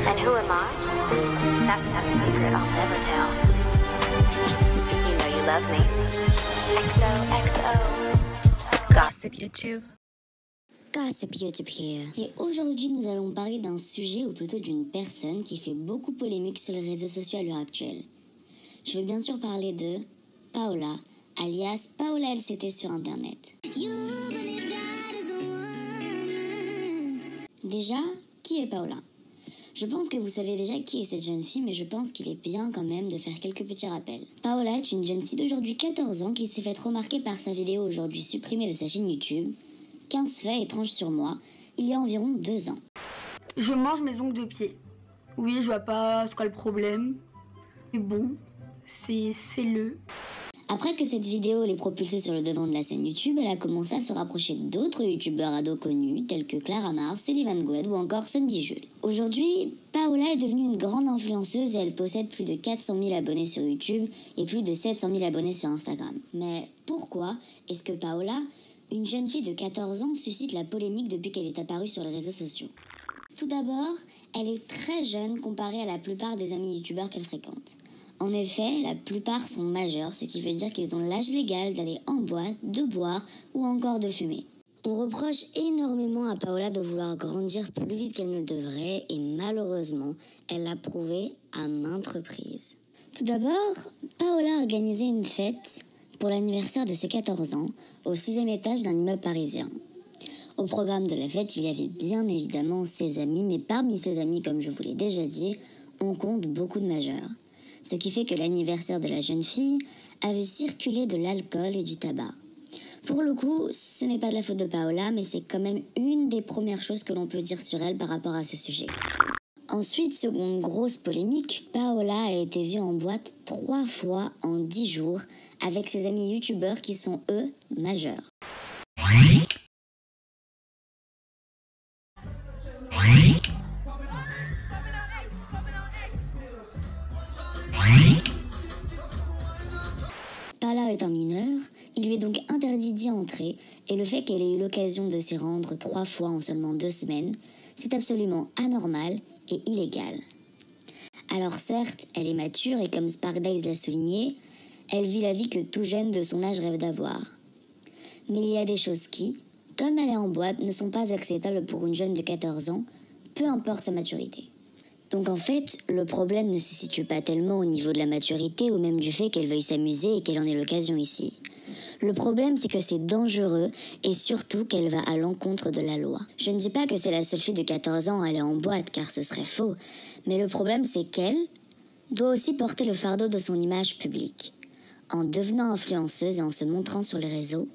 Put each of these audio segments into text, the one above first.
And who am I? That's not a secret I'll never tell. You know you love me. XOXO. Gossip YouTube. Gossip YouTube here. Et aujourd'hui, nous allons parler d'un sujet, ou plutôt d'une personne qui fait beaucoup polémique sur les réseaux sociaux à l'heure actuelle. Je veux bien sûr parler de Paola, alias Paola LCT sur Internet. Déjà, qui est Paola ? Je pense que vous savez déjà qui est cette jeune fille, mais je pense qu'il est bien quand même de faire quelques petits rappels. Paola est une jeune fille d'aujourd'hui 14 ans qui s'est faite remarquer par sa vidéo aujourd'hui supprimée de sa chaîne YouTube, 15 faits étranges sur moi, il y a environ 2 ans. Je mange mes ongles de pied. Oui, je vois pas c'est quoi le problème. Mais bon, c'est le. Après que cette vidéo l'ait propulsée sur le devant de la scène YouTube, elle a commencé à se rapprocher d'autres youtubeurs ados connus tels que Clara Mars, Sullivan Goued ou encore Sundy Jules. Aujourd'hui, Paola est devenue une grande influenceuse et elle possède plus de 400 000 abonnés sur YouTube et plus de 700 000 abonnés sur Instagram. Mais pourquoi est-ce que Paola, une jeune fille de 14 ans, suscite la polémique depuis qu'elle est apparue sur les réseaux sociaux ? Tout d'abord, elle est très jeune comparée à la plupart des amis youtubeurs qu'elle fréquente. En effet, la plupart sont majeurs, ce qui veut dire qu'ils ont l'âge légal d'aller en boîte, de boire ou encore de fumer. On reproche énormément à Paola de vouloir grandir plus vite qu'elle ne le devrait et malheureusement, elle l'a prouvé à maintes reprises. Tout d'abord, Paola a organisé une fête pour l'anniversaire de ses 14 ans au 6e étage d'un immeuble parisien. Au programme de la fête, il y avait bien évidemment ses amis, mais parmi ses amis, comme je vous l'ai déjà dit, on compte beaucoup de majeurs. Ce qui fait que l'anniversaire de la jeune fille a vu circuler de l'alcool et du tabac. Pour le coup, ce n'est pas de la faute de Paola, mais c'est quand même une des premières choses que l'on peut dire sur elle par rapport à ce sujet. Ensuite, seconde grosse polémique, Paola a été vue en boîte 3 fois en 10 jours avec ses amis youtubeurs qui sont eux majeurs. Paola étant mineure, il lui est donc interdit d'y entrer et le fait qu'elle ait eu l'occasion de s'y rendre 3 fois en seulement 2 semaines, c'est absolument anormal et illégal. Alors certes, elle est mature et comme Spark Days l'a souligné, elle vit la vie que tout jeune de son âge rêve d'avoir. Mais il y a des choses qui, comme aller en boîte, ne sont pas acceptables pour une jeune de 14 ans, peu importe sa maturité. Donc en fait, le problème ne se situe pas tellement au niveau de la maturité ou même du fait qu'elle veuille s'amuser et qu'elle en ait l'occasion ici. Le problème, c'est que c'est dangereux et surtout qu'elle va à l'encontre de la loi. Je ne dis pas que c'est la seule fille de 14 ans à aller en boîte car ce serait faux, mais le problème c'est qu'elle doit aussi porter le fardeau de son image publique. En devenant influenceuse et en se montrant sur les réseaux,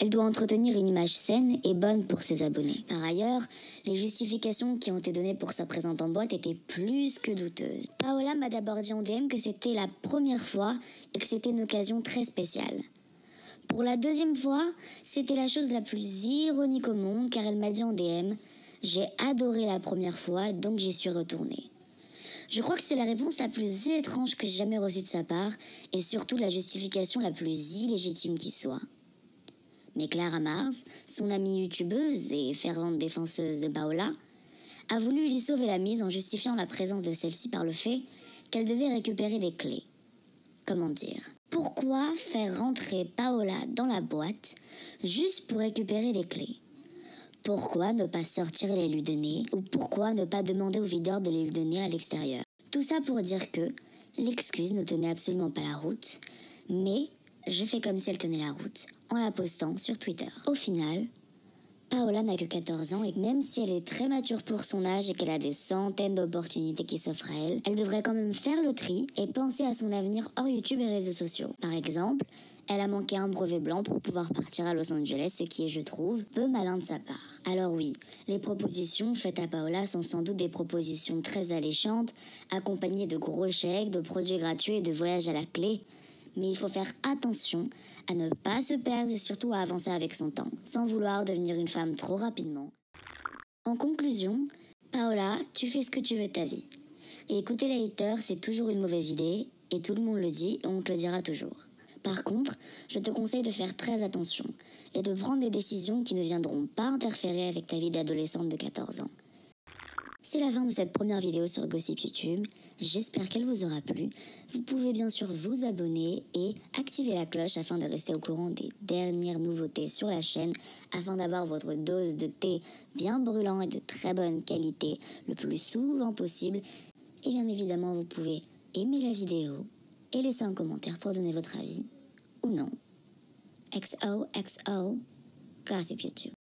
elle doit entretenir une image saine et bonne pour ses abonnés. Par ailleurs, les justifications qui ont été données pour sa présence en boîte étaient plus que douteuses. Paola m'a d'abord dit en DM que c'était la première fois et que c'était une occasion très spéciale. Pour la deuxième fois, c'était la chose la plus ironique au monde car elle m'a dit en DM « J'ai adoré la première fois, donc j'y suis retournée ». Je crois que c'est la réponse la plus étrange que j'ai jamais reçue de sa part et surtout la justification la plus illégitime qui soit. Mais Clara Mars, son amie youtubeuse et fervente défenseuse de Paola, a voulu lui sauver la mise en justifiant la présence de celle-ci par le fait qu'elle devait récupérer des clés. Comment dire ? Pourquoi faire rentrer Paola dans la boîte juste pour récupérer des clés ? Pourquoi ne pas sortir et les lui donner ? Ou pourquoi ne pas demander au videur de les lui donner à l'extérieur ? Tout ça pour dire que l'excuse ne tenait absolument pas la route, mais je fais comme si elle tenait la route en la postant sur Twitter. Au final, Paola n'a que 14 ans et même si elle est très mature pour son âge et qu'elle a des centaines d'opportunités qui s'offrent à elle, elle devrait quand même faire le tri et penser à son avenir hors YouTube et réseaux sociaux. Par exemple, elle a manqué un brevet blanc pour pouvoir partir à Los Angeles, ce qui est, je trouve, peu malin de sa part. Alors oui, les propositions faites à Paola sont sans doute des propositions très alléchantes, accompagnées de gros chèques, de produits gratuits et de voyages à la clé. Mais il faut faire attention à ne pas se perdre et surtout à avancer avec son temps, sans vouloir devenir une femme trop rapidement. En conclusion, Paola, tu fais ce que tu veux de ta vie. Et écouter les haters, c'est toujours une mauvaise idée, et tout le monde le dit, et on te le dira toujours. Par contre, je te conseille de faire très attention, et de prendre des décisions qui ne viendront pas interférer avec ta vie d'adolescente de 14 ans. C'est la fin de cette première vidéo sur Gossip YouTube. J'espère qu'elle vous aura plu. Vous pouvez bien sûr vous abonner et activer la cloche afin de rester au courant des dernières nouveautés sur la chaîne, afin d'avoir votre dose de thé bien brûlant et de très bonne qualité le plus souvent possible. Et bien évidemment, vous pouvez aimer la vidéo et laisser un commentaire pour donner votre avis ou non. XOXO Gossip YouTube.